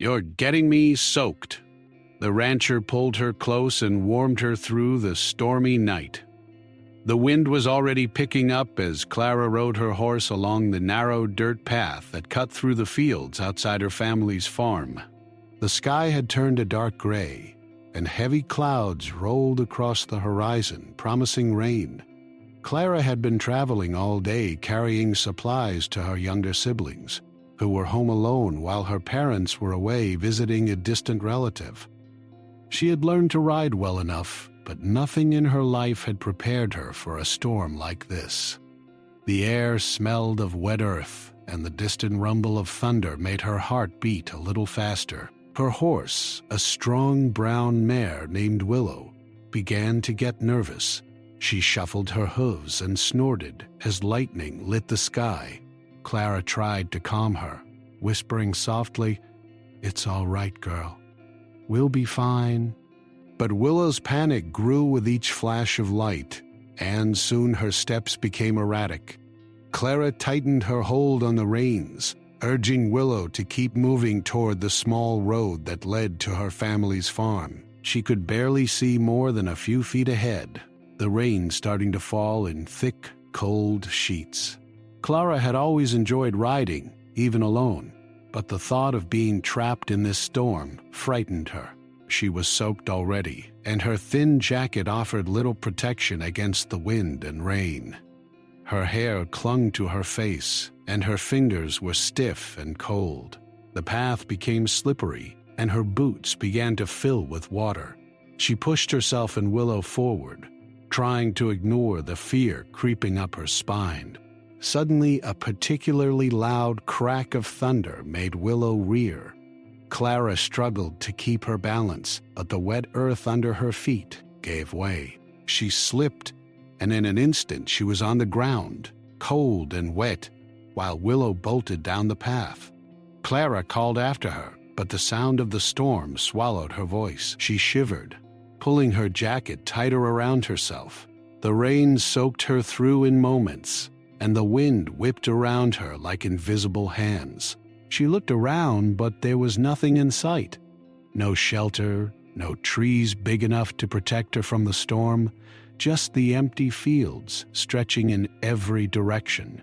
You're getting me soaked." The rancher pulled her close and warmed her through the stormy night. The wind was already picking up as Clara rode her horse along the narrow dirt path that cut through the fields outside her family's farm. The sky had turned a dark gray, and heavy clouds rolled across the horizon, promising rain. Clara had been traveling all day carrying supplies to her younger siblings, who were home alone while her parents were away visiting a distant relative. She had learned to ride well enough, but nothing in her life had prepared her for a storm like this. The air smelled of wet earth, and the distant rumble of thunder made her heart beat a little faster. Her horse, a strong brown mare named Willow, began to get nervous. She shuffled her hooves and snorted as lightning lit the sky. Clara tried to calm her, whispering softly, "It's all right, girl. We'll be fine." But Willow's panic grew with each flash of light, and soon her steps became erratic. Clara tightened her hold on the reins, urging Willow to keep moving toward the small road that led to her family's farm. She could barely see more than a few feet ahead, the rain starting to fall in thick, cold sheets. Clara had always enjoyed riding, even alone, but the thought of being trapped in this storm frightened her. She was soaked already, and her thin jacket offered little protection against the wind and rain. Her hair clung to her face, and her fingers were stiff and cold. The path became slippery, and her boots began to fill with water. She pushed herself and Willow forward, trying to ignore the fear creeping up her spine. Suddenly, a particularly loud crack of thunder made Willow rear. Clara struggled to keep her balance, but the wet earth under her feet gave way. She slipped, and in an instant she was on the ground, cold and wet, while Willow bolted down the path. Clara called after her, but the sound of the storm swallowed her voice. She shivered, pulling her jacket tighter around herself. The rain soaked her through in moments, and the wind whipped around her like invisible hands. She looked around, but there was nothing in sight. No shelter, no trees big enough to protect her from the storm, just the empty fields stretching in every direction.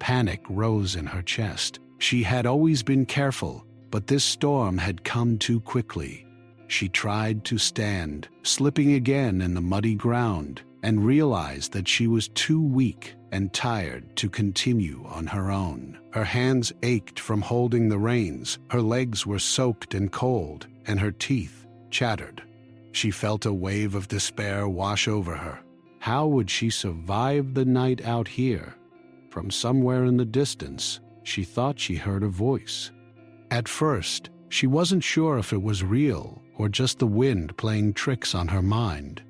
Panic rose in her chest. She had always been careful, but this storm had come too quickly. She tried to stand, slipping again in the muddy ground, and realized that she was too weak and tired to continue on her own. Her hands ached from holding the reins, her legs were soaked and cold, and her teeth chattered. She felt a wave of despair wash over her. How would she survive the night out here? From somewhere in the distance, she thought she heard a voice. At first, she wasn't sure if it was real or just the wind playing tricks on her mind.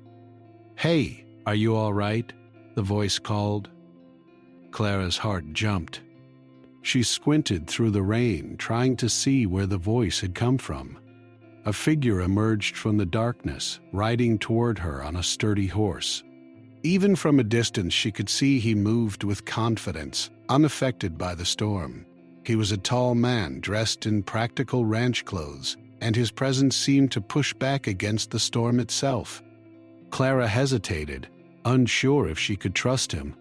"Hey, are you all right?" the voice called. Clara's heart jumped. She squinted through the rain, trying to see where the voice had come from. A figure emerged from the darkness, riding toward her on a sturdy horse. Even from a distance, she could see he moved with confidence, unaffected by the storm. He was a tall man dressed in practical ranch clothes, and his presence seemed to push back against the storm itself. Clara hesitated, unsure if she could trust him,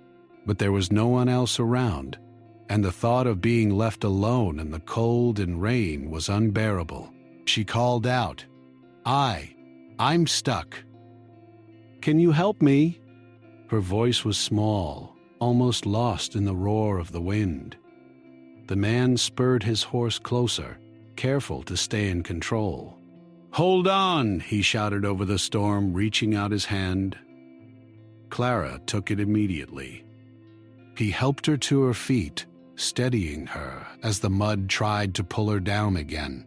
but there was no one else around, and the thought of being left alone in the cold and rain was unbearable. She called out, I'm stuck. Can you help me?" Her voice was small, almost lost in the roar of the wind. The man spurred his horse closer, careful to stay in control. "Hold on," he shouted over the storm, reaching out his hand. Clara took it immediately. He helped her to her feet, steadying her as the mud tried to pull her down again.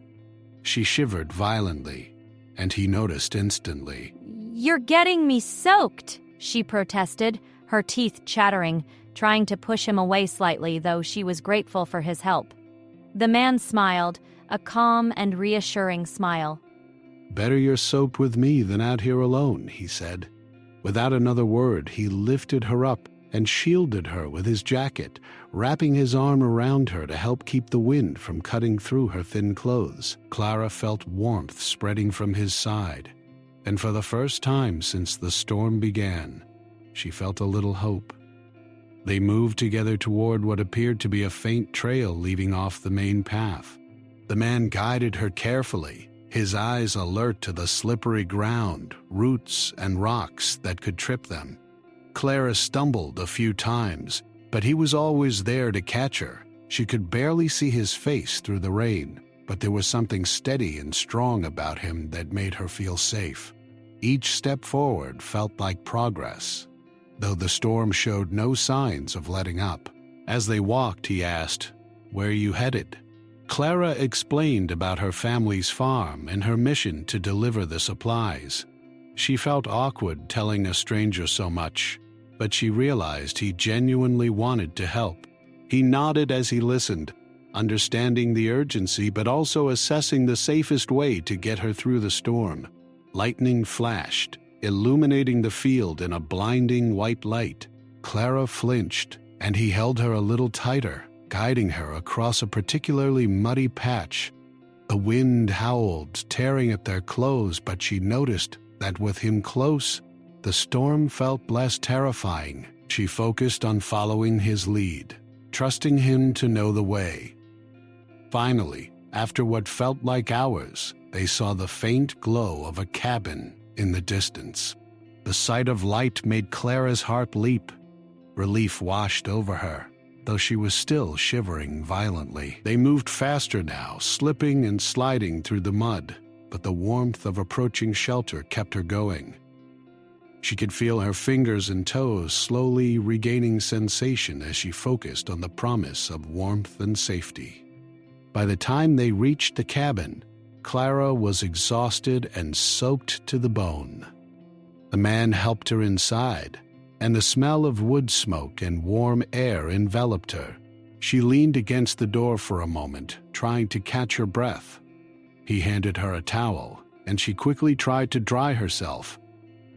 She shivered violently, and he noticed instantly. "You're getting me soaked," she protested, her teeth chattering, trying to push him away slightly, though she was grateful for his help. The man smiled, a calm and reassuring smile. "Better you're soaked with me than out here alone," he said. Without another word, he lifted her up and shielded her with his jacket, wrapping his arm around her to help keep the wind from cutting through her thin clothes. Clara felt warmth spreading from his side, and for the first time since the storm began, she felt a little hope. They moved together toward what appeared to be a faint trail leading off the main path. The man guided her carefully, his eyes alert to the slippery ground, roots, and rocks that could trip them. Clara stumbled a few times, but he was always there to catch her. She could barely see his face through the rain, but there was something steady and strong about him that made her feel safe. Each step forward felt like progress, though the storm showed no signs of letting up. As they walked, he asked, "Where are you headed?" Clara explained about her family's farm and her mission to deliver the supplies. She felt awkward telling a stranger so much, but she realized he genuinely wanted to help. He nodded as he listened, understanding the urgency but also assessing the safest way to get her through the storm. Lightning flashed, illuminating the field in a blinding white light. Clara flinched, and he held her a little tighter, guiding her across a particularly muddy patch. The wind howled, tearing at their clothes, but she noticed that with him close, the storm felt less terrifying. She focused on following his lead, trusting him to know the way. Finally, after what felt like hours, they saw the faint glow of a cabin in the distance. The sight of light made Clara's heart leap. Relief washed over her, though she was still shivering violently. They moved faster now, slipping and sliding through the mud, but the warmth of approaching shelter kept her going. She could feel her fingers and toes slowly regaining sensation as she focused on the promise of warmth and safety. By the time they reached the cabin, Clara was exhausted and soaked to the bone. The man helped her inside, and the smell of wood smoke and warm air enveloped her. She leaned against the door for a moment, trying to catch her breath. He handed her a towel, and she quickly tried to dry herself,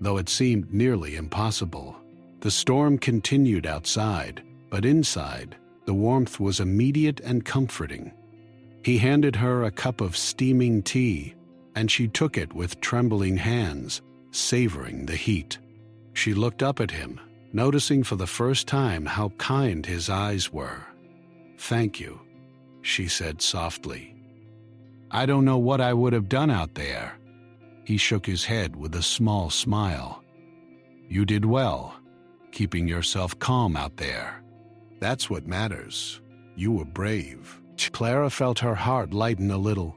though it seemed nearly impossible. The storm continued outside, but inside, the warmth was immediate and comforting. He handed her a cup of steaming tea, and she took it with trembling hands, savoring the heat. She looked up at him, noticing for the first time how kind his eyes were. "Thank you," she said softly. "I don't know what I would have done out there." He shook his head with a small smile. "You did well, keeping yourself calm out there. That's what matters. You were brave." Clara felt her heart lighten a little.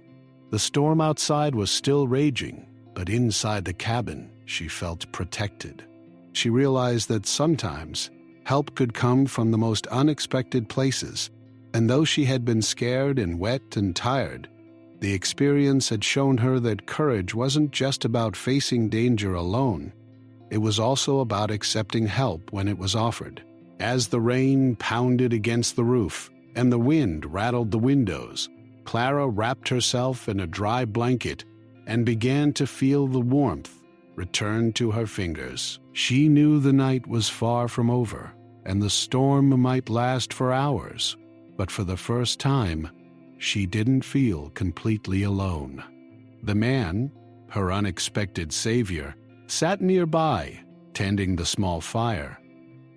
The storm outside was still raging, but inside the cabin, she felt protected. She realized that sometimes help could come from the most unexpected places, and though she had been scared and wet and tired, the experience had shown her that courage wasn't just about facing danger alone. It was also about accepting help when it was offered. As the rain pounded against the roof and the wind rattled the windows, Clara wrapped herself in a dry blanket and began to feel the warmth return to her fingers. She knew the night was far from over, and the storm might last for hours, but for the first time, she didn't feel completely alone. The man, her unexpected savior, sat nearby, tending the small fire.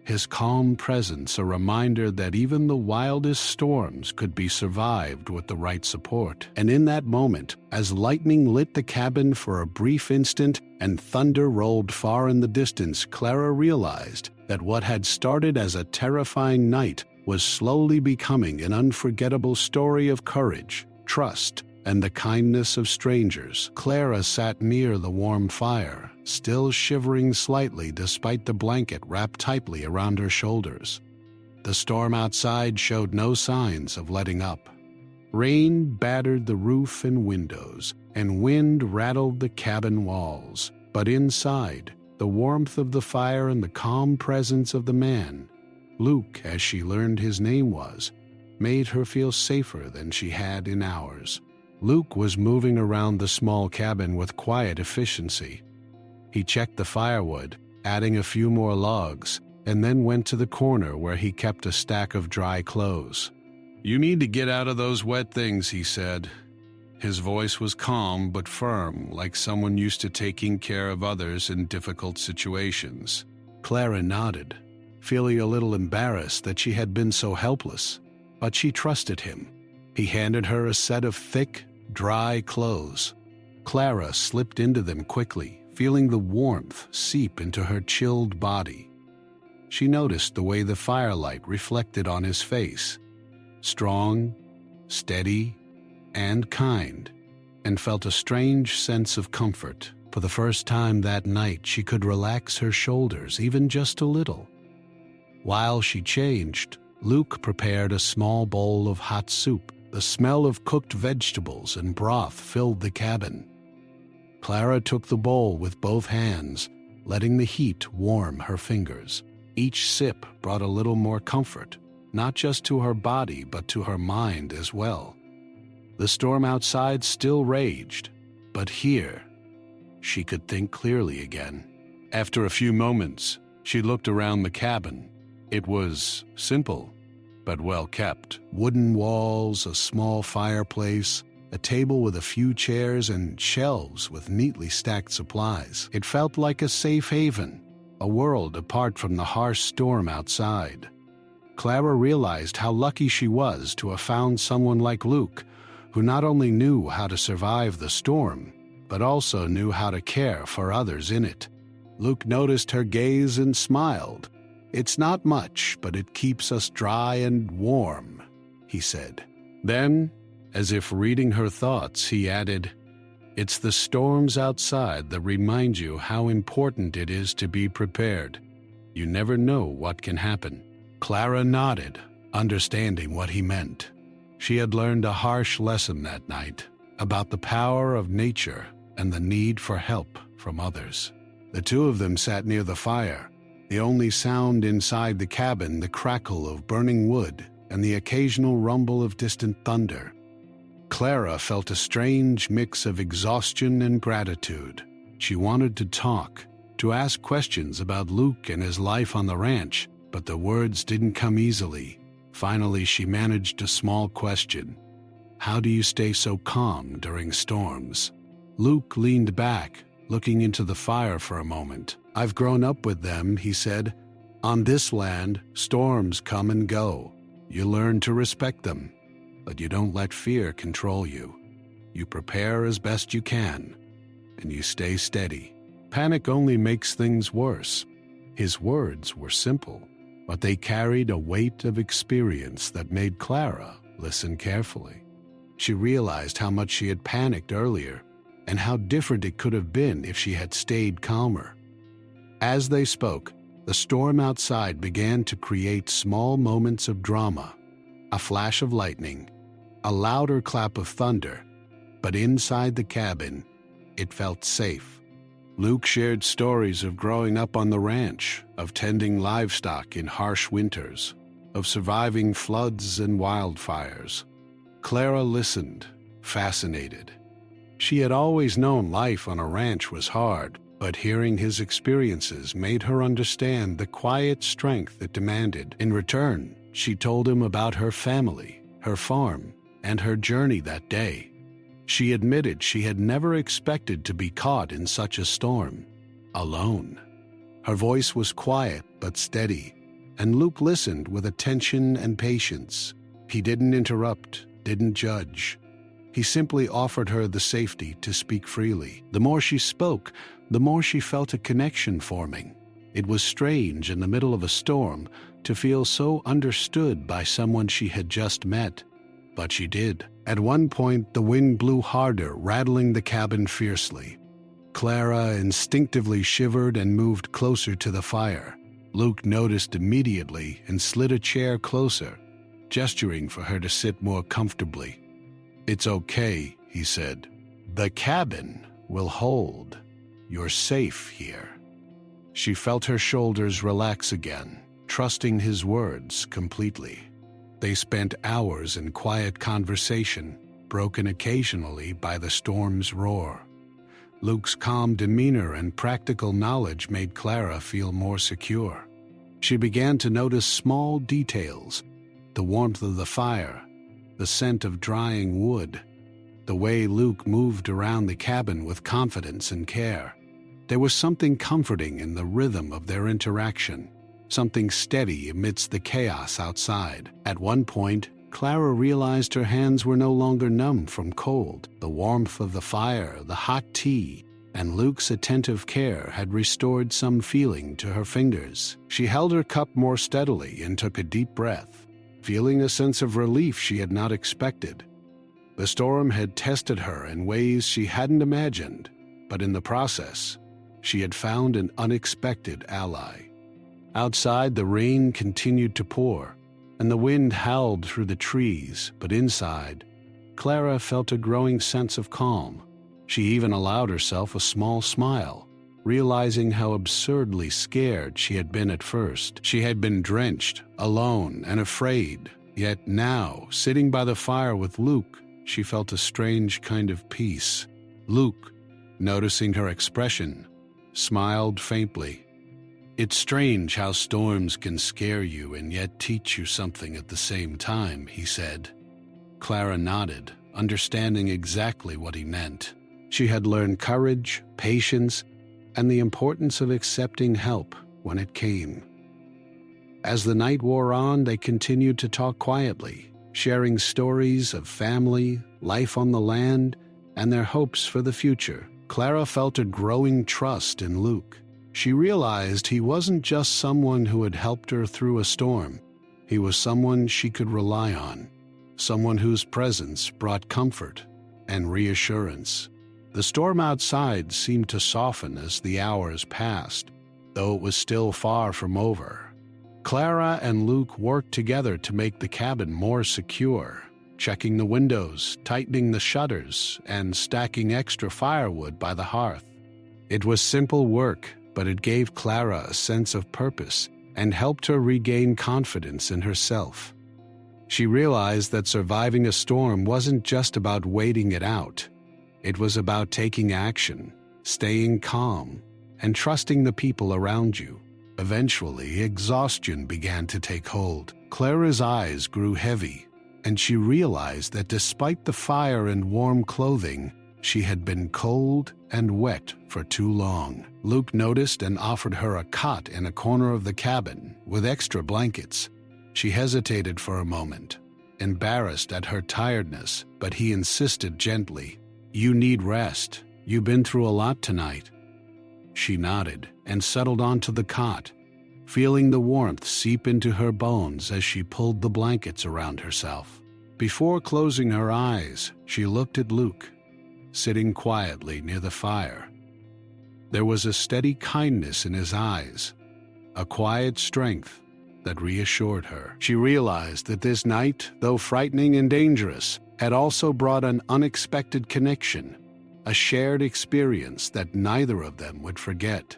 His calm presence a reminder that even the wildest storms could be survived with the right support. And in that moment, as lightning lit the cabin for a brief instant and thunder rolled far in the distance, Clara realized that what had started as a terrifying night was slowly becoming an unforgettable story of courage, trust, and the kindness of strangers. Clara sat near the warm fire, still shivering slightly despite the blanket wrapped tightly around her shoulders. The storm outside showed no signs of letting up. Rain battered the roof and windows, and wind rattled the cabin walls. But inside, the warmth of the fire and the calm presence of the man, Luke, as she learned his name was, made her feel safer than she had in hours. Luke was moving around the small cabin with quiet efficiency. He checked the firewood, adding a few more logs, and then went to the corner where he kept a stack of dry clothes. "You need to get out of those wet things," he said. His voice was calm but firm, like someone used to taking care of others in difficult situations. Clara nodded, feeling a little embarrassed that she had been so helpless, but she trusted him. He handed her a set of thick, dry clothes. Clara slipped into them quickly, feeling the warmth seep into her chilled body. She noticed the way the firelight reflected on his face, strong, steady, and kind, and felt a strange sense of comfort. For the first time that night, she could relax her shoulders even just a little. While she changed, Luke prepared a small bowl of hot soup. The smell of cooked vegetables and broth filled the cabin. Clara took the bowl with both hands, letting the heat warm her fingers. Each sip brought a little more comfort, not just to her body but to her mind as well. The storm outside still raged, but here, she could think clearly again. After a few moments, she looked around the cabin. It was simple, but well kept. Wooden walls, a small fireplace, a table with a few chairs, and shelves with neatly stacked supplies. It felt like a safe haven, a world apart from the harsh storm outside. Clara realized how lucky she was to have found someone like Luke, who not only knew how to survive the storm, but also knew how to care for others in it. Luke noticed her gaze and smiled. "It's not much, but it keeps us dry and warm," he said. Then, as if reading her thoughts, he added, "It's the storms outside that remind you how important it is to be prepared. You never know what can happen." Clara nodded, understanding what he meant. She had learned a harsh lesson that night about the power of nature and the need for help from others. The two of them sat near the fire, the only sound inside the cabin the crackle of burning wood and the occasional rumble of distant thunder. Clara felt a strange mix of exhaustion and gratitude. She wanted to talk, to ask questions about Luke and his life on the ranch, but the words didn't come easily. Finally, she managed a small question. "How do you stay so calm during storms?" Luke leaned back, looking into the fire for a moment. "I've grown up with them," he said. "On this land, storms come and go. You learn to respect them, but you don't let fear control you. You prepare as best you can, and you stay steady. Panic only makes things worse." His words were simple, but they carried a weight of experience that made Clara listen carefully. She realized how much she had panicked earlier, and how different it could have been if she had stayed calmer. As they spoke, the storm outside began to create small moments of drama, a flash of lightning, a louder clap of thunder, but inside the cabin, it felt safe. Luke shared stories of growing up on the ranch, of tending livestock in harsh winters, of surviving floods and wildfires. Clara listened, fascinated. She had always known life on a ranch was hard, but hearing his experiences made her understand the quiet strength it demanded. In return, she told him about her family, her farm, and her journey that day. She admitted she had never expected to be caught in such a storm, alone. Her voice was quiet but steady, and Luke listened with attention and patience. He didn't interrupt, didn't judge. He simply offered her the safety to speak freely. The more she spoke, the more she felt a connection forming. It was strange in the middle of a storm to feel so understood by someone she had just met. But she did. At one point, the wind blew harder, rattling the cabin fiercely. Clara instinctively shivered and moved closer to the fire. Luke noticed immediately and slid a chair closer, gesturing for her to sit more comfortably. "It's okay," he said. "The cabin will hold. You're safe here." She felt her shoulders relax again, trusting his words completely. They spent hours in quiet conversation, broken occasionally by the storm's roar. Luke's calm demeanor and practical knowledge made Clara feel more secure. She began to notice small details: the warmth of the fire, the scent of drying wood, the way Luke moved around the cabin with confidence and care. There was something comforting in the rhythm of their interaction, something steady amidst the chaos outside. At one point, Clara realized her hands were no longer numb from cold. The warmth of the fire, the hot tea, and Luke's attentive care had restored some feeling to her fingers. She held her cup more steadily and took a deep breath, feeling a sense of relief she had not expected. The storm had tested her in ways she hadn't imagined, but in the process, she had found an unexpected ally. Outside, the rain continued to pour, and the wind howled through the trees, but inside, Clara felt a growing sense of calm. She even allowed herself a small smile, realizing how absurdly scared she had been at first. She had been drenched, alone, and afraid, yet now, sitting by the fire with Luke, she felt a strange kind of peace. Luke, noticing her expression, smiled faintly. "It's strange how storms can scare you and yet teach you something at the same time," he said. Clara nodded, understanding exactly what he meant. She had learned courage, patience, and the importance of accepting help when it came. As the night wore on, they continued to talk quietly, sharing stories of family, life on the land, and their hopes for the future. Clara felt a growing trust in Luke. She realized he wasn't just someone who had helped her through a storm. He was someone she could rely on, someone whose presence brought comfort and reassurance. The storm outside seemed to soften as the hours passed, though it was still far from over. Clara and Luke worked together to make the cabin more secure, checking the windows, tightening the shutters, and stacking extra firewood by the hearth. It was simple work, but it gave Clara a sense of purpose and helped her regain confidence in herself. She realized that surviving a storm wasn't just about waiting it out. It was about taking action, staying calm, and trusting the people around you. Eventually, exhaustion began to take hold. Clara's eyes grew heavy, and she realized that despite the fire and warm clothing, she had been cold and wet for too long. Luke noticed and offered her a cot in a corner of the cabin with extra blankets. She hesitated for a moment, embarrassed at her tiredness, but he insisted gently, "You need rest. You've been through a lot tonight." She nodded and settled onto the cot, feeling the warmth seep into her bones as she pulled the blankets around herself. Before closing her eyes, she looked at Luke, sitting quietly near the fire. There was a steady kindness in his eyes, a quiet strength that reassured her. She realized that this night, though frightening and dangerous, had also brought an unexpected connection, a shared experience that neither of them would forget.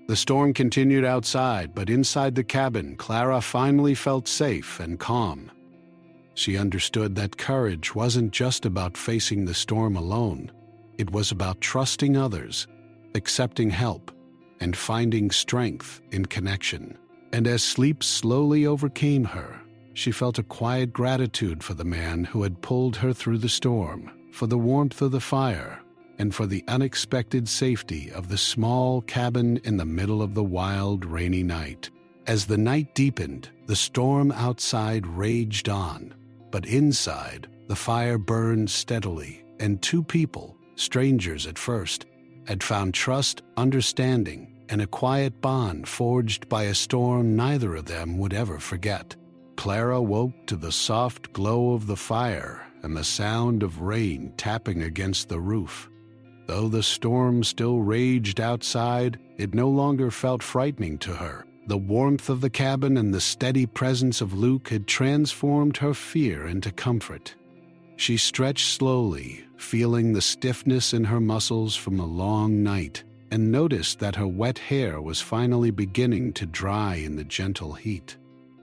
The storm continued outside, but inside the cabin, Clara finally felt safe and calm. She understood that courage wasn't just about facing the storm alone. It was about trusting others, accepting help, and finding strength in connection. And as sleep slowly overcame her, she felt a quiet gratitude for the man who had pulled her through the storm, for the warmth of the fire, and for the unexpected safety of the small cabin in the middle of the wild, rainy night. As the night deepened, the storm outside raged on, but inside, the fire burned steadily, and two people, strangers at first, had found trust, understanding, and a quiet bond forged by a storm neither of them would ever forget. Clara woke to the soft glow of the fire and the sound of rain tapping against the roof. Though the storm still raged outside, it no longer felt frightening to her. The warmth of the cabin and the steady presence of Luke had transformed her fear into comfort. She stretched slowly, feeling the stiffness in her muscles from the long night, and noticed that her wet hair was finally beginning to dry in the gentle heat.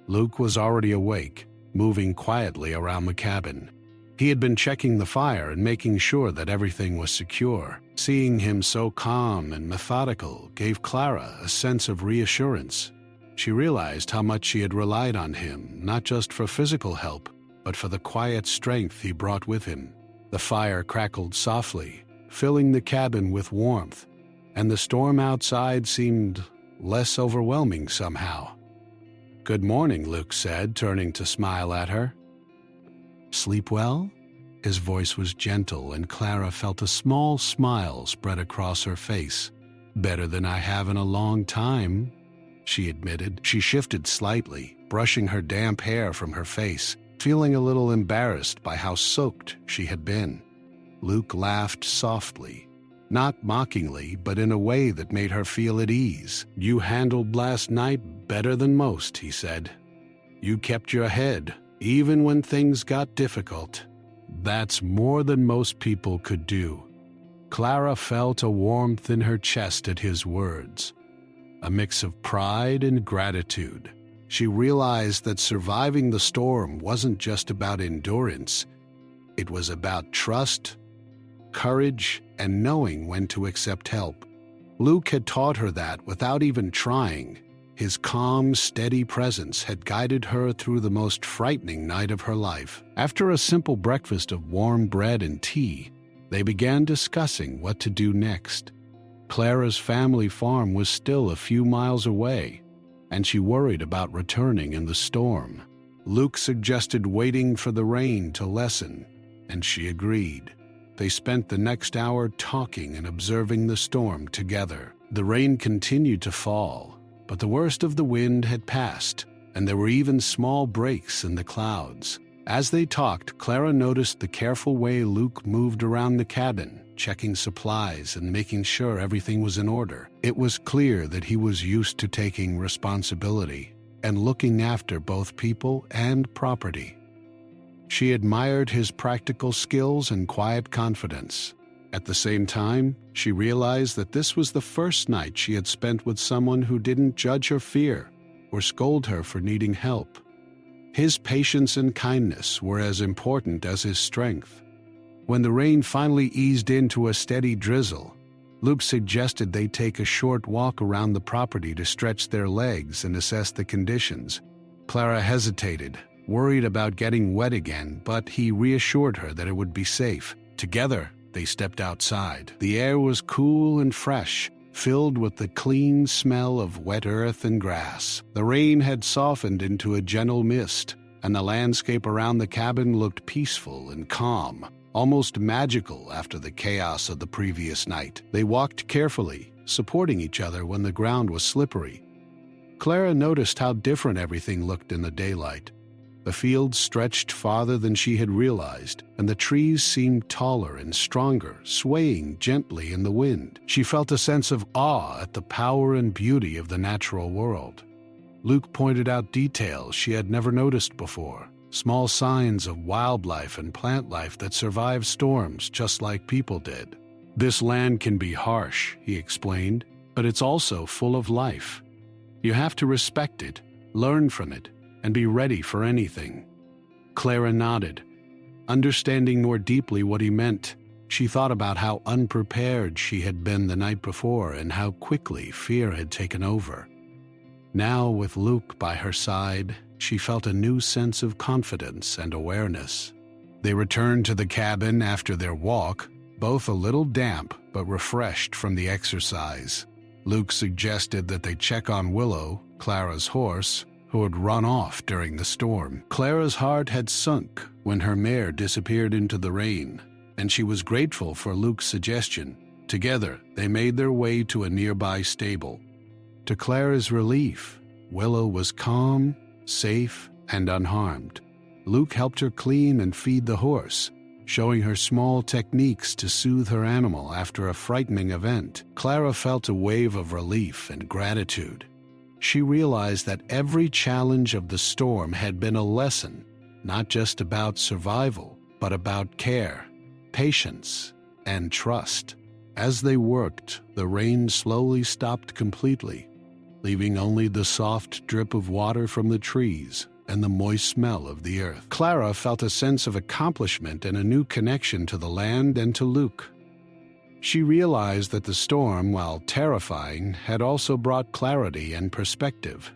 Luke was already awake, moving quietly around the cabin. He had been checking the fire and making sure that everything was secure. Seeing him so calm and methodical gave Clara a sense of reassurance. She realized how much she had relied on him, not just for physical help, but for the quiet strength he brought with him. The fire crackled softly, filling the cabin with warmth, and the storm outside seemed less overwhelming somehow. "Good morning," Luke said, turning to smile at her. "Sleep well?" His voice was gentle, and Clara felt a small smile spread across her face. "Better than I have in a long time," she admitted. She shifted slightly, brushing her damp hair from her face, feeling a little embarrassed by how soaked she had been. Luke laughed softly, not mockingly, but in a way that made her feel at ease. "You handled last night better than most," he said. "You kept your head, even when things got difficult. That's more than most people could do." Clara felt a warmth in her chest at his words, a mix of pride and gratitude. She realized that surviving the storm wasn't just about endurance. It was about trust, courage, and knowing when to accept help. Luke had taught her that without even trying. His calm, steady presence had guided her through the most frightening night of her life. After a simple breakfast of warm bread and tea, they began discussing what to do next. Clara's family farm was still a few miles away, and she worried about returning in the storm. Luke suggested waiting for the rain to lessen, and she agreed. They spent the next hour talking and observing the storm together. The rain continued to fall, but the worst of the wind had passed, and there were even small breaks in the clouds. As they talked, Clara noticed the careful way Luke moved around the cabin, checking supplies and making sure everything was in order. It was clear that he was used to taking responsibility and looking after both people and property. She admired his practical skills and quiet confidence. At the same time, she realized that this was the first night she had spent with someone who didn't judge her fear or scold her for needing help. His patience and kindness were as important as his strength. When the rain finally eased into a steady drizzle, Luke suggested they take a short walk around the property to stretch their legs and assess the conditions. Clara hesitated, worried about getting wet again, but he reassured her that it would be safe. Together, they stepped outside. The air was cool and fresh, filled with the clean smell of wet earth and grass. The rain had softened into a gentle mist, and the landscape around the cabin looked peaceful and calm, almost magical after the chaos of the previous night. They walked carefully, supporting each other when the ground was slippery. Clara noticed how different everything looked in the daylight. The fields stretched farther than she had realized, and the trees seemed taller and stronger, swaying gently in the wind. She felt a sense of awe at the power and beauty of the natural world. Luke pointed out details she had never noticed before, small signs of wildlife and plant life that survive storms just like people did. "This land can be harsh," he explained, "but it's also full of life. You have to respect it, learn from it, and be ready for anything." Clara nodded, understanding more deeply what he meant. She thought about how unprepared she had been the night before and how quickly fear had taken over. Now, with Luke by her side, she felt a new sense of confidence and awareness. They returned to the cabin after their walk, both a little damp but refreshed from the exercise. Luke suggested that they check on Willow, Clara's horse, who had run off during the storm. Clara's heart had sunk when her mare disappeared into the rain, and she was grateful for Luke's suggestion. Together, they made their way to a nearby stable. To Clara's relief, Willow was calm, safe, and unharmed. Luke helped her clean and feed the horse, showing her small techniques to soothe her animal after a frightening event. Clara felt a wave of relief and gratitude. She realized that every challenge of the storm had been a lesson, not just about survival, but about care, patience, and trust. As they worked, the rain slowly stopped completely, leaving only the soft drip of water from the trees and the moist smell of the earth. Clara felt a sense of accomplishment and a new connection to the land and to Luke. She realized that the storm, while terrifying, had also brought clarity and perspective.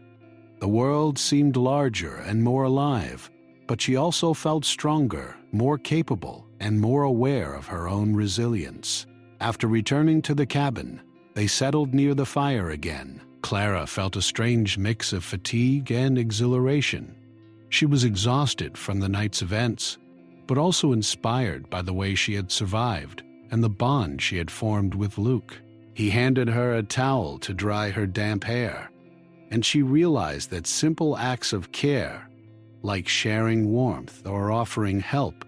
The world seemed larger and more alive, but she also felt stronger, more capable, and more aware of her own resilience. After returning to the cabin, they settled near the fire again. Clara felt a strange mix of fatigue and exhilaration. She was exhausted from the night's events, but also inspired by the way she had survived and the bond she had formed with Luke. He handed her a towel to dry her damp hair, and she realized that simple acts of care, like sharing warmth or offering help,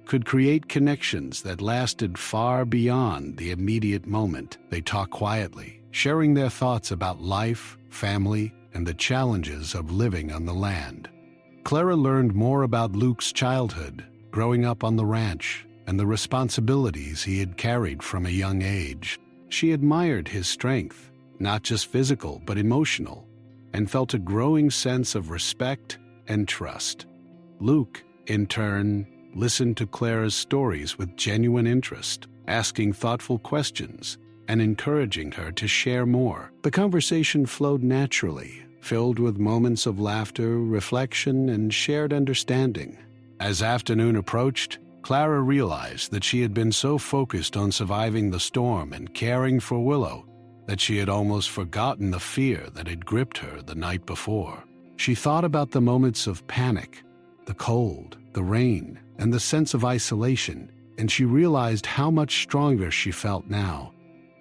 could create connections that lasted far beyond the immediate moment. They talked quietly, sharing their thoughts about life, family, and the challenges of living on the land. Clara learned more about Luke's childhood, growing up on the ranch, and the responsibilities he had carried from a young age. She admired his strength, not just physical but emotional, and felt a growing sense of respect and trust. Luke, in turn, listened to Clara's stories with genuine interest, asking thoughtful questions and encouraging her to share more. The conversation flowed naturally, filled with moments of laughter, reflection, and shared understanding. As afternoon approached, Clara realized that she had been so focused on surviving the storm and caring for Willow that she had almost forgotten the fear that had gripped her the night before. She thought about the moments of panic, the cold, the rain, and the sense of isolation, and she realized how much stronger she felt now.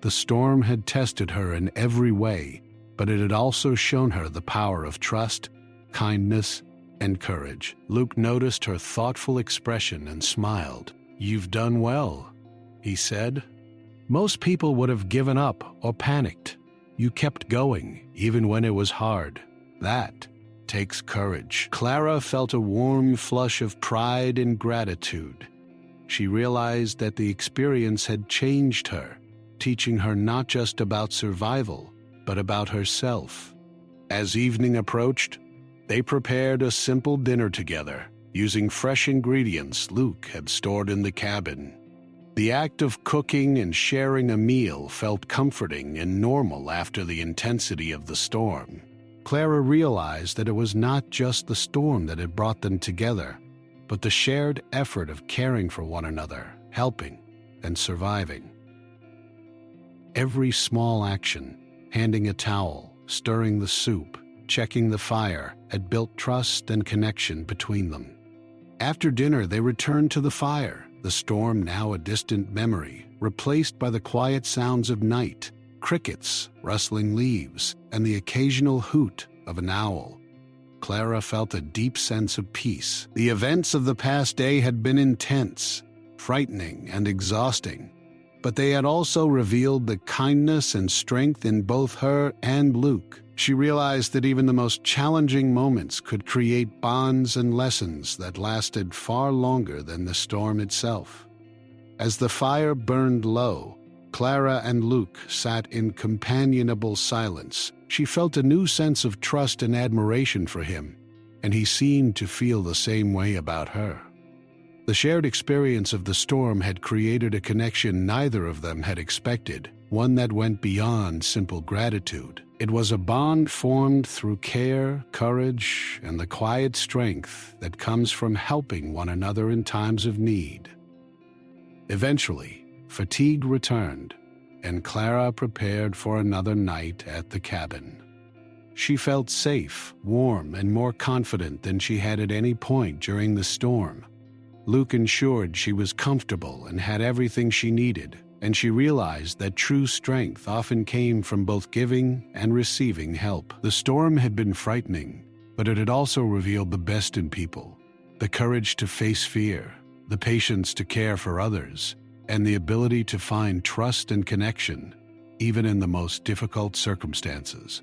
The storm had tested her in every way, but it had also shown her the power of trust, kindness, and courage. Luke noticed her thoughtful expression and smiled. "You've done well," he said. "Most people would have given up or panicked. You kept going, even when it was hard. That takes courage." Clara felt a warm flush of pride and gratitude. She realized that the experience had changed her, teaching her not just about survival, but about herself. As evening approached, they prepared a simple dinner together, using fresh ingredients Luke had stored in the cabin. The act of cooking and sharing a meal felt comforting and normal after the intensity of the storm. Clara realized that it was not just the storm that had brought them together, but the shared effort of caring for one another, helping, and surviving. Every small action, handing a towel, stirring the soup, checking the fire, had built trust and connection between them. After dinner, they returned to the fire, the storm now a distant memory, replaced by the quiet sounds of night, crickets, rustling leaves, and the occasional hoot of an owl. Clara felt a deep sense of peace. The events of the past day had been intense, frightening, and exhausting, but they had also revealed the kindness and strength in both her and Luke. She realized that even the most challenging moments could create bonds and lessons that lasted far longer than the storm itself. As the fire burned low, Clara and Luke sat in companionable silence. She felt a new sense of trust and admiration for him, and he seemed to feel the same way about her. The shared experience of the storm had created a connection neither of them had expected, one that went beyond simple gratitude. It was a bond formed through care, courage, and the quiet strength that comes from helping one another in times of need. Eventually, fatigue returned, and Clara prepared for another night at the cabin. She felt safe, warm, and more confident than she had at any point during the storm. Luke ensured she was comfortable and had everything she needed, and she realized that true strength often came from both giving and receiving help. The storm had been frightening, but it had also revealed the best in people: the courage to face fear, the patience to care for others, and the ability to find trust and connection, even in the most difficult circumstances.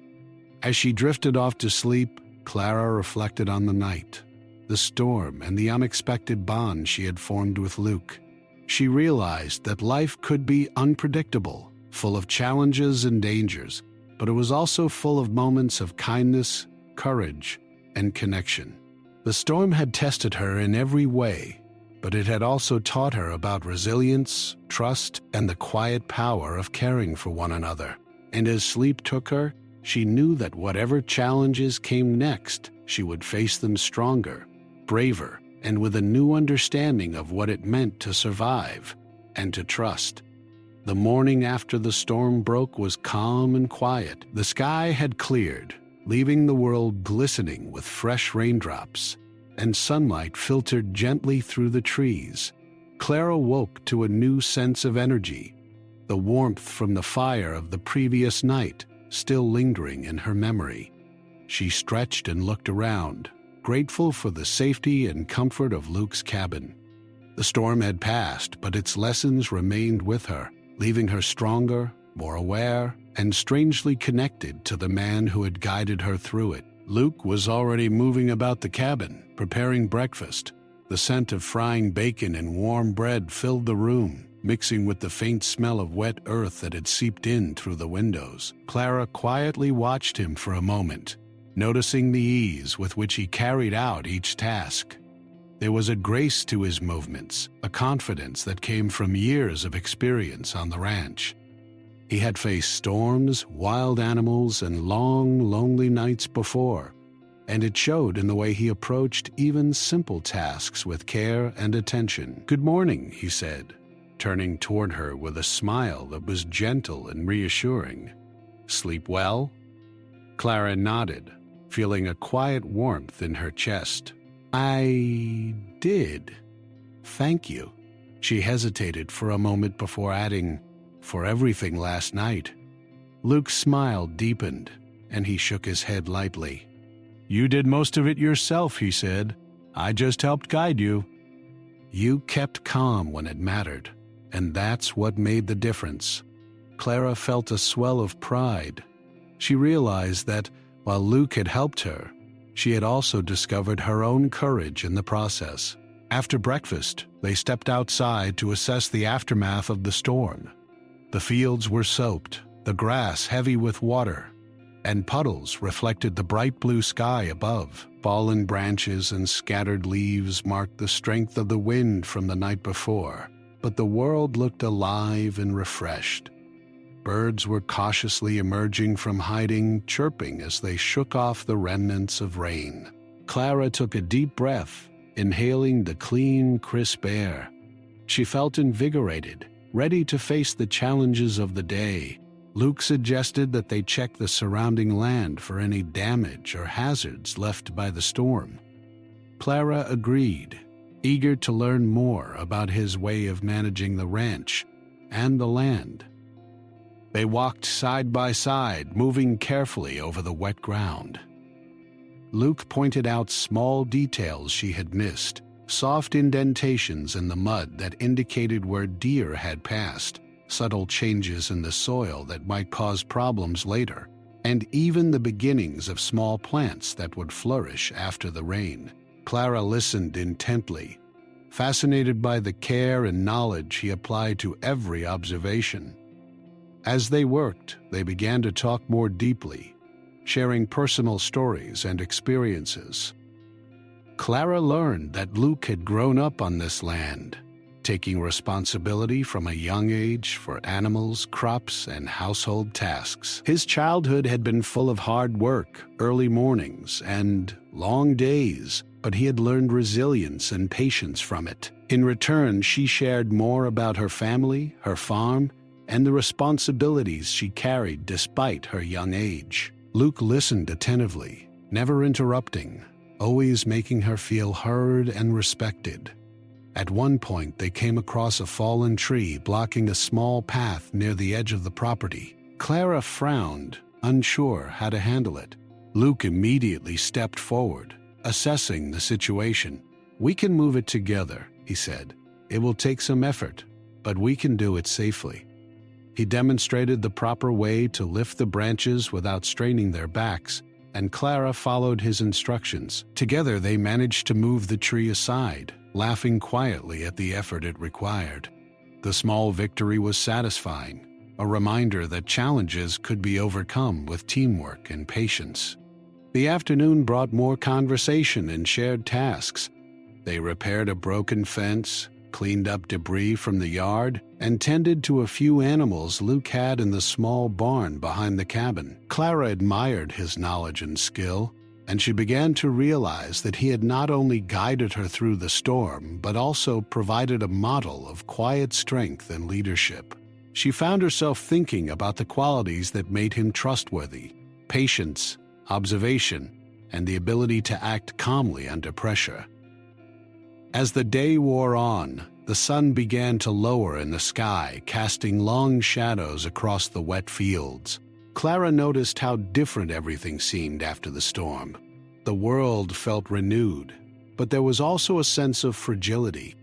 As she drifted off to sleep, Clara reflected on the night, the storm, and the unexpected bond she had formed with Luke. She realized that life could be unpredictable, full of challenges and dangers, but it was also full of moments of kindness, courage, and connection. The storm had tested her in every way, but it had also taught her about resilience, trust, and the quiet power of caring for one another. And as sleep took her, She knew that whatever challenges came next, she would face them stronger, braver, and with a new understanding of what it meant to survive and to trust. The morning after the storm broke was calm and quiet. The sky had cleared, leaving the world glistening with fresh raindrops, and sunlight filtered gently through the trees. Clara woke to a new sense of energy, the warmth from the fire of the previous night still lingering in her memory. She stretched and looked around, grateful for the safety and comfort of Luke's cabin. The storm had passed, but its lessons remained with her, leaving her stronger, more aware, and strangely connected to the man who had guided her through it. Luke was already moving about the cabin, preparing breakfast. The scent of frying bacon and warm bread filled the room, mixing with the faint smell of wet earth that had seeped in through the windows. Clara quietly watched him for a moment, noticing the ease with which he carried out each task. There was a grace to his movements, a confidence that came from years of experience on the ranch. He had faced storms, wild animals, and long, lonely nights before, and it showed in the way he approached even simple tasks with care and attention. "Good morning," he said, turning toward her with a smile that was gentle and reassuring. "Sleep well?" Clara nodded, feeling a quiet warmth in her chest. "I did. Thank you." She hesitated for a moment before adding, "For everything last night." Luke's smile deepened, and he shook his head lightly. "You did most of it yourself," he said. "I just helped guide you." "You kept calm when it mattered, and that's what made the difference." Clara felt a swell of pride. She realized that, while Luke had helped her, she had also discovered her own courage in the process. After breakfast, they stepped outside to assess the aftermath of the storm. The fields were soaked, the grass heavy with water, and puddles reflected the bright blue sky above. Fallen branches and scattered leaves marked the strength of the wind from the night before, but the world looked alive and refreshed. Birds were cautiously emerging from hiding, chirping as they shook off the remnants of rain. Clara took a deep breath, inhaling the clean, crisp air. She felt invigorated, ready to face the challenges of the day. Luke suggested that they check the surrounding land for any damage or hazards left by the storm. Clara agreed, eager to learn more about his way of managing the ranch and the land. They walked side by side, moving carefully over the wet ground. Luke pointed out small details she had missed, soft indentations in the mud that indicated where deer had passed, subtle changes in the soil that might cause problems later, and even the beginnings of small plants that would flourish after the rain. Clara listened intently, fascinated by the care and knowledge he applied to every observation. As they worked, they began to talk more deeply, sharing personal stories and experiences. Clara learned that Luke had grown up on this land, taking responsibility from a young age for animals, crops, and household tasks. His childhood had been full of hard work, early mornings, and long days, but he had learned resilience and patience from it. In return, she shared more about her family, her farm, and the responsibilities she carried despite her young age. Luke listened attentively, never interrupting, always making her feel heard and respected. At one point, they came across a fallen tree blocking a small path near the edge of the property. Clara frowned, unsure how to handle it. Luke immediately stepped forward, assessing the situation. "We can move it together," he said. "It will take some effort, but we can do it safely." He demonstrated the proper way to lift the branches without straining their backs, and Clara followed his instructions. Together they managed to move the tree aside, laughing quietly at the effort it required. The small victory was satisfying, a reminder that challenges could be overcome with teamwork and patience. The afternoon brought more conversation and shared tasks. They repaired a broken fence, cleaned up debris from the yard, and tended to a few animals Luke had in the small barn behind the cabin. Clara admired his knowledge and skill, and she began to realize that he had not only guided her through the storm, but also provided a model of quiet strength and leadership. She found herself thinking about the qualities that made him trustworthy: patience, observation, and the ability to act calmly under pressure. As the day wore on, the sun began to lower in the sky, casting long shadows across the wet fields. Clara noticed how different everything seemed after the storm. The world felt renewed, but there was also a sense of fragility,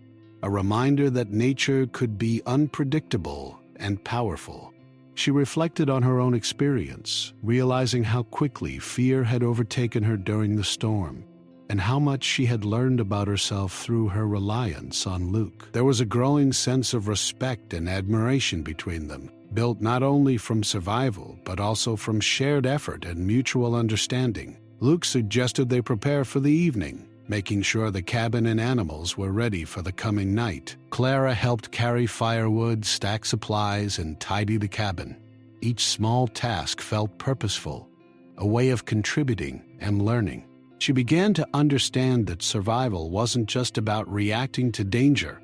a reminder that nature could be unpredictable and powerful. She reflected on her own experience, realizing how quickly fear had overtaken her during the storm, and how much she had learned about herself through her reliance on Luke. There was a growing sense of respect and admiration between them, built not only from survival, but also from shared effort and mutual understanding. Luke suggested they prepare for the evening, making sure the cabin and animals were ready for the coming night. Clara helped carry firewood, stack supplies, and tidy the cabin. Each small task felt purposeful, a way of contributing and learning. She began to understand that survival wasn't just about reacting to danger.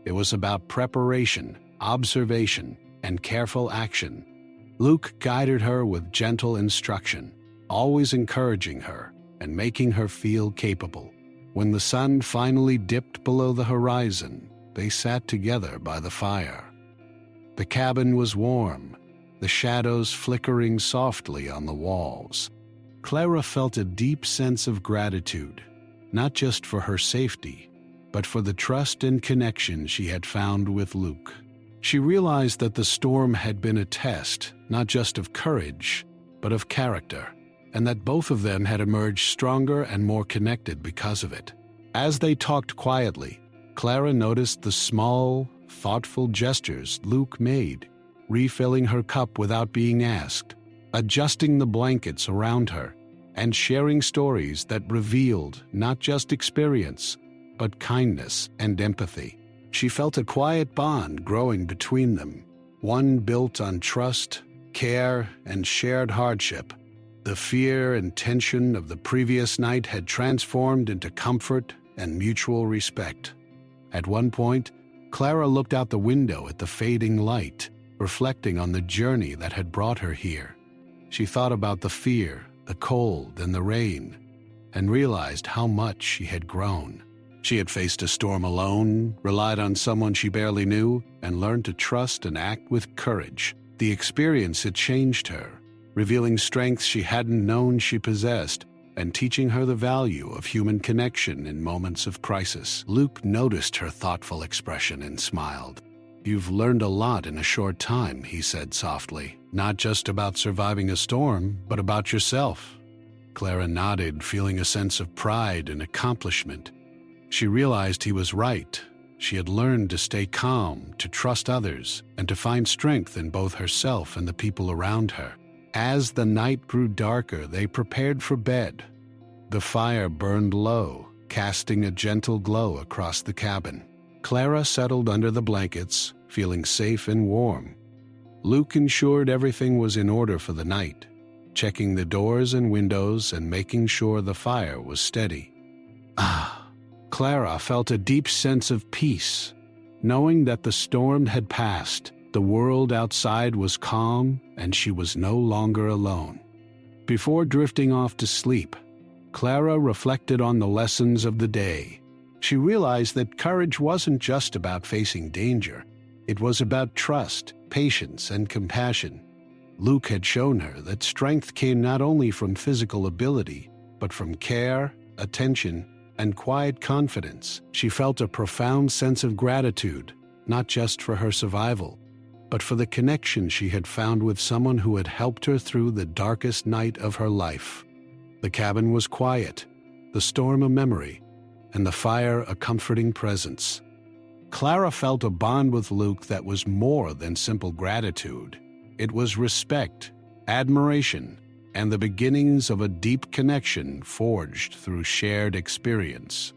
It was about preparation, observation, and careful action. Luke guided her with gentle instruction, always encouraging her and making her feel capable. When the sun finally dipped below the horizon, they sat together by the fire. The cabin was warm, the shadows flickering softly on the walls. Clara felt a deep sense of gratitude, not just for her safety, but for the trust and connection she had found with Luke. She realized that the storm had been a test, not just of courage, but of character, and that both of them had emerged stronger and more connected because of it. As they talked quietly, Clara noticed the small, thoughtful gestures Luke made, refilling her cup without being asked, adjusting the blankets around her, and sharing stories that revealed not just experience, but kindness and empathy. She felt a quiet bond growing between them, one built on trust, care, and shared hardship. The fear and tension of the previous night had transformed into comfort and mutual respect. At one point, Clara looked out the window at the fading light, reflecting on the journey that had brought her here. She thought about the fear, the cold, and the rain, and realized how much she had grown. She had faced a storm alone, relied on someone she barely knew, and learned to trust and act with courage. The experience had changed her, revealing strengths she hadn't known she possessed, and teaching her the value of human connection in moments of crisis. Luke noticed her thoughtful expression and smiled. "You've learned a lot in a short time," he said softly. "Not just about surviving a storm, but about yourself." Clara nodded, feeling a sense of pride and accomplishment. She realized he was right. She had learned to stay calm, to trust others, and to find strength in both herself and the people around her. As the night grew darker, they prepared for bed. The fire burned low, casting a gentle glow across the cabin. Clara settled under the blankets, feeling safe and warm. Luke ensured everything was in order for the night, checking the doors and windows and making sure the fire was steady. Clara felt a deep sense of peace, knowing that the storm had passed, the world outside was calm, and she was no longer alone. Before drifting off to sleep, Clara reflected on the lessons of the day. She realized that courage wasn't just about facing danger. It was about trust, patience, and compassion. Luke had shown her that strength came not only from physical ability, but from care, attention, and quiet confidence. She felt a profound sense of gratitude, not just for her survival, but for the connection she had found with someone who had helped her through the darkest night of her life. The cabin was quiet, the storm a memory, and the fire a comforting presence. Clara felt a bond with Luke that was more than simple gratitude. It was respect, admiration, and the beginnings of a deep connection forged through shared experience.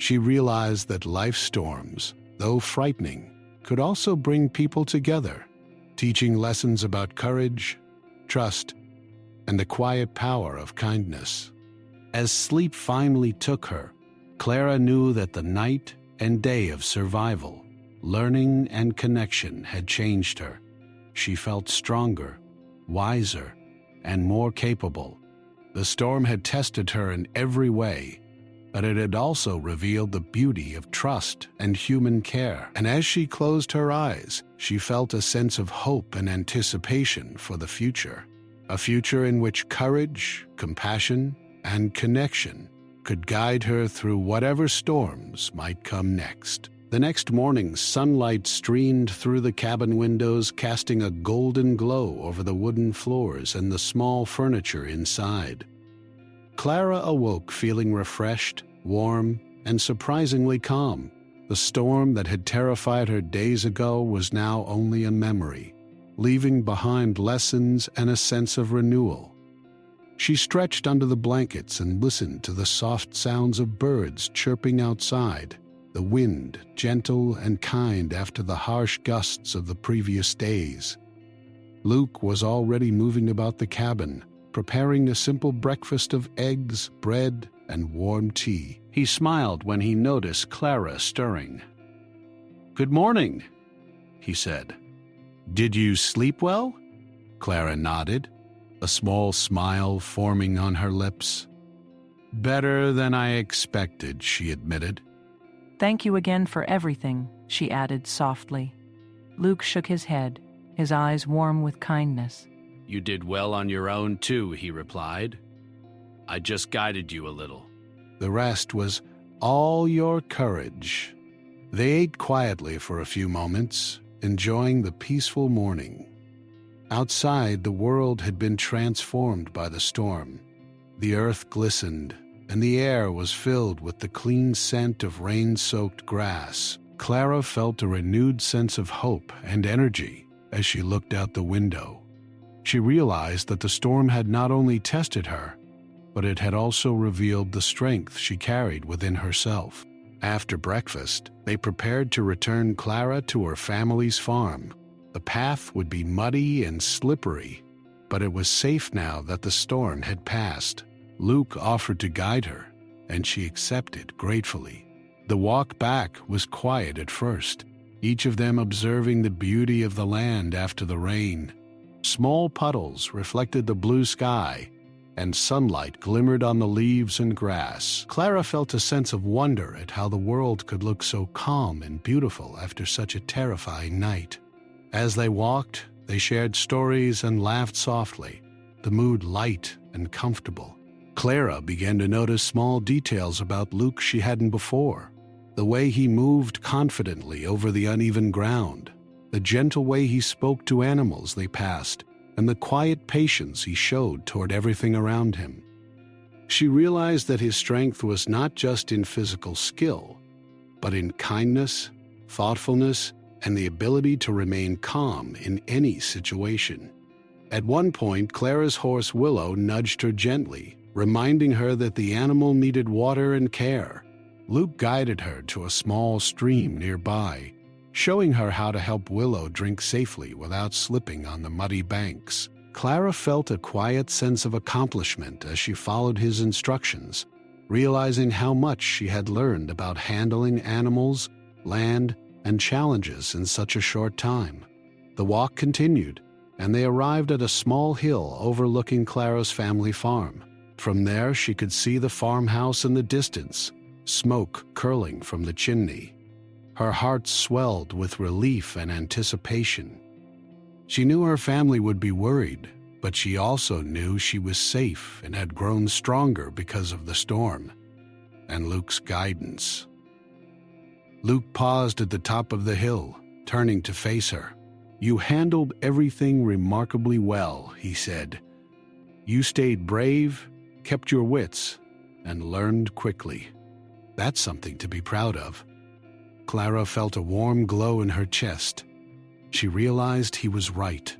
She realized that life storms, though frightening, could also bring people together, teaching lessons about courage, trust, and the quiet power of kindness. As sleep finally took her, Clara knew that the night and day of survival, learning, and connection had changed her. She felt stronger, wiser, and more capable. The storm had tested her in every way, but it had also revealed the beauty of trust and human care. And as she closed her eyes, she felt a sense of hope and anticipation for the future. A future in which courage, compassion, and connection could guide her through whatever storms might come next. The next morning, sunlight streamed through the cabin windows, casting a golden glow over the wooden floors and the small furniture inside. Clara awoke feeling refreshed, warm, and surprisingly calm. The storm that had terrified her days ago was now only a memory, leaving behind lessons and a sense of renewal. She stretched under the blankets and listened to the soft sounds of birds chirping outside, the wind gentle and kind after the harsh gusts of the previous days. Luke was already moving about the cabin, preparing a simple breakfast of eggs, bread, and warm tea. He smiled when he noticed Clara stirring. "Good morning," he said. "Did you sleep well?" Clara nodded, a small smile forming on her lips. "Better than I expected," she admitted. "Thank you again for everything," she added softly. Luke shook his head, his eyes warm with kindness. "You did well on your own, too," he replied. "I just guided you a little." The rest was all your courage. They ate quietly for a few moments, enjoying the peaceful morning. Outside, the world had been transformed by the storm. The earth glistened, and the air was filled with the clean scent of rain-soaked grass. Clara felt a renewed sense of hope and energy as she looked out the window. She realized that the storm had not only tested her, but it had also revealed the strength she carried within herself. After breakfast, they prepared to return Clara to her family's farm. The path would be muddy and slippery, but it was safe now that the storm had passed. Luke offered to guide her, and she accepted gratefully. The walk back was quiet at first, each of them observing the beauty of the land after the rain. Small puddles reflected the blue sky, and sunlight glimmered on the leaves and grass. Clara felt a sense of wonder at how the world could look so calm and beautiful after such a terrifying night. As they walked, they shared stories and laughed softly, the mood light and comfortable. Clara began to notice small details about Luke she hadn't before. The way he moved confidently over the uneven ground, the gentle way he spoke to animals they passed, and the quiet patience he showed toward everything around him. She realized that his strength was not just in physical skill, but in kindness, thoughtfulness, and the ability to remain calm in any situation. At one point, Clara's horse Willow nudged her gently, reminding her that the animal needed water and care. Luke guided her to a small stream nearby, showing her how to help Willow drink safely without slipping on the muddy banks. Clara felt a quiet sense of accomplishment as she followed his instructions, realizing how much she had learned about handling animals, land, and challenges in such a short time. The walk continued, and they arrived at a small hill overlooking Clara's family farm. From there, she could see the farmhouse in the distance, smoke curling from the chimney. Her heart swelled with relief and anticipation. She knew her family would be worried, but she also knew she was safe and had grown stronger because of the storm and Luke's guidance. Luke paused at the top of the hill, turning to face her. "You handled everything remarkably well," he said. "You stayed brave, kept your wits, and learned quickly. That's something to be proud of." Clara felt a warm glow in her chest. She realized he was right.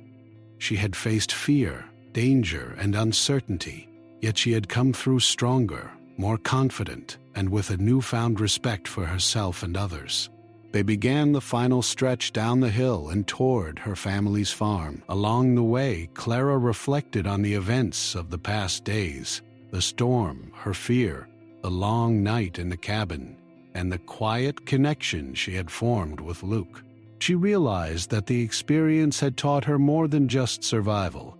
She had faced fear, danger, and uncertainty, yet she had come through stronger, more confident, and and with a newfound respect for herself and others. They began the final stretch down the hill and toward her family's farm. Along the way, Clara reflected on the events of the past days, the storm, her fear, the long night in the cabin, and the quiet connection she had formed with Luke. She realized that the experience had taught her more than just survival.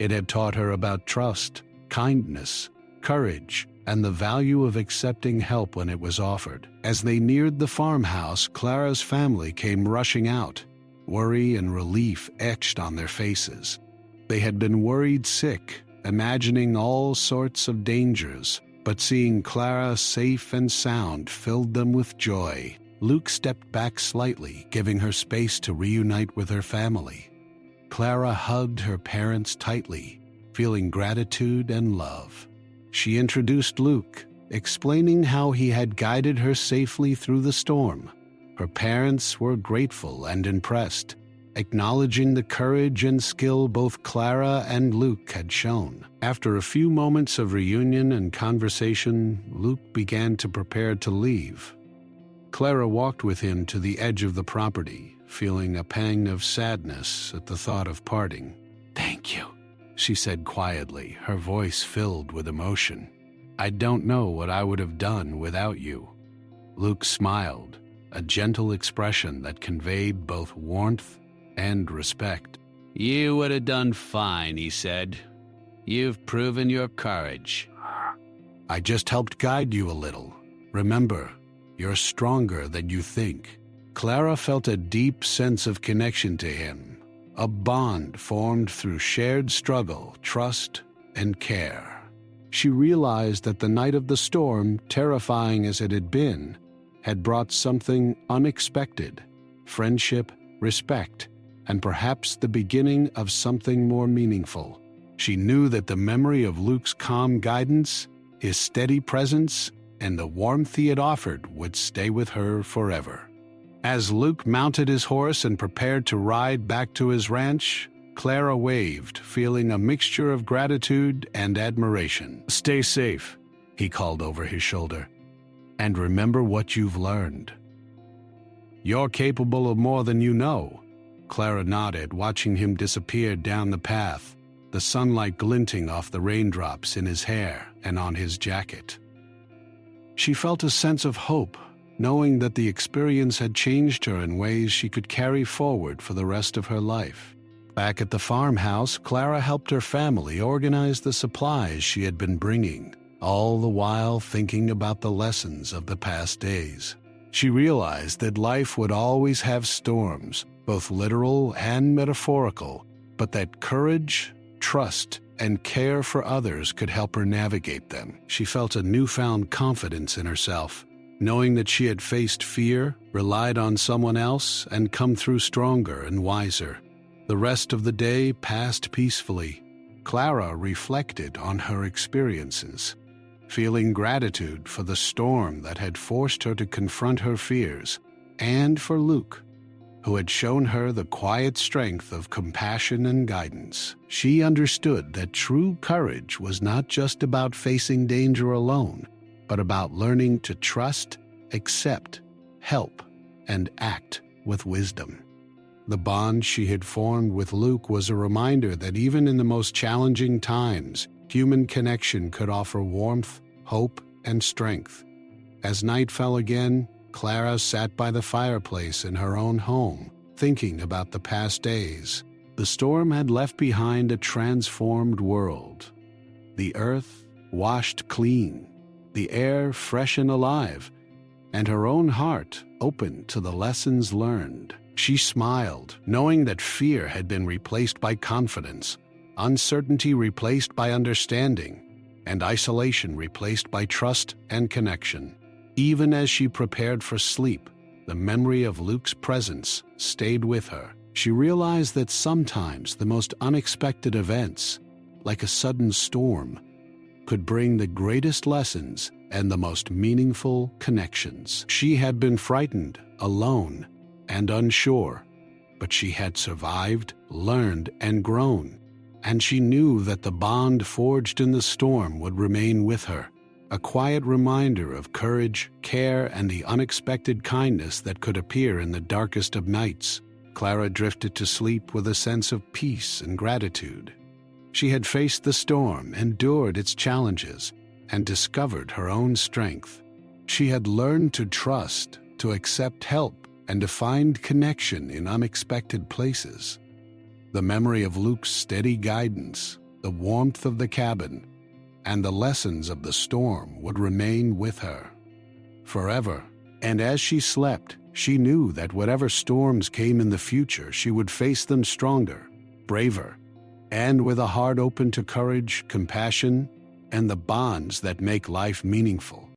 It had taught her about trust, kindness, courage, and the value of accepting help when it was offered. As they neared the farmhouse, Clara's family came rushing out, worry and relief etched on their faces. They had been worried sick, imagining all sorts of dangers, but seeing Clara safe and sound filled them with joy. Luke stepped back slightly, giving her space to reunite with her family. Clara hugged her parents tightly, feeling gratitude and love. She introduced Luke, explaining how he had guided her safely through the storm. Her parents were grateful and impressed, acknowledging the courage and skill both Clara and Luke had shown. After a few moments of reunion and conversation, Luke began to prepare to leave. Clara walked with him to the edge of the property, feeling a pang of sadness at the thought of parting. "Thank you," she said quietly, her voice filled with emotion. "I don't know what I would have done without you." Luke smiled, a gentle expression that conveyed both warmth and respect. "You would have done fine," he said. "You've proven your courage." "I just helped guide you a little. Remember, you're stronger than you think." Clara felt a deep sense of connection to him, a bond formed through shared struggle, trust, and care. She realized that the night of the storm, terrifying as it had been, had brought something unexpected: friendship, respect, and perhaps the beginning of something more meaningful. She knew that the memory of Luke's calm guidance, his steady presence, and the warmth he had offered would stay with her forever. As Luke mounted his horse and prepared to ride back to his ranch, Clara waved, feeling a mixture of gratitude and admiration. "Stay safe," he called over his shoulder, "and remember what you've learned. You're capable of more than you know." Clara nodded, watching him disappear down the path, the sunlight glinting off the raindrops in his hair and on his jacket. She felt a sense of hope, knowing that the experience had changed her in ways she could carry forward for the rest of her life. Back at the farmhouse, Clara helped her family organize the supplies she had been bringing, all the while thinking about the lessons of the past days. She realized that life would always have storms, both literal and metaphorical, but that courage, trust, and care for others could help her navigate them. She felt a newfound confidence in herself, knowing that she had faced fear, relied on someone else, and come through stronger and wiser. The rest of the day passed peacefully. Clara reflected on her experiences, feeling gratitude for the storm that had forced her to confront her fears, and for Luke, who had shown her the quiet strength of compassion and guidance. She understood that true courage was not just about facing danger alone, but about learning to trust, accept, help, and act with wisdom. The bond she had formed with Luke was a reminder that even in the most challenging times, human connection could offer warmth, hope, and strength. As night fell again, Clara sat by the fireplace in her own home, thinking about the past days. The storm had left behind a transformed world. The earth washed clean, the air fresh and alive, and her own heart open to the lessons learned. She smiled, knowing that fear had been replaced by confidence, uncertainty replaced by understanding, and isolation replaced by trust and connection. Even as she prepared for sleep, the memory of Luke's presence stayed with her. She realized that sometimes the most unexpected events, like a sudden storm, could bring the greatest lessons and the most meaningful connections. She had been frightened, alone, and unsure, but she had survived, learned, and grown, and she knew that the bond forged in the storm would remain with her, a quiet reminder of courage, care, and the unexpected kindness that could appear in the darkest of nights. Clara drifted to sleep with a sense of peace and gratitude. She had faced the storm, endured its challenges, and discovered her own strength. She had learned to trust, to accept help, and to find connection in unexpected places. The memory of Luke's steady guidance, the warmth of the cabin, and the lessons of the storm would remain with her forever. And as she slept, she knew that whatever storms came in the future, she would face them stronger, braver, and with a heart open to courage, compassion, and the bonds that make life meaningful.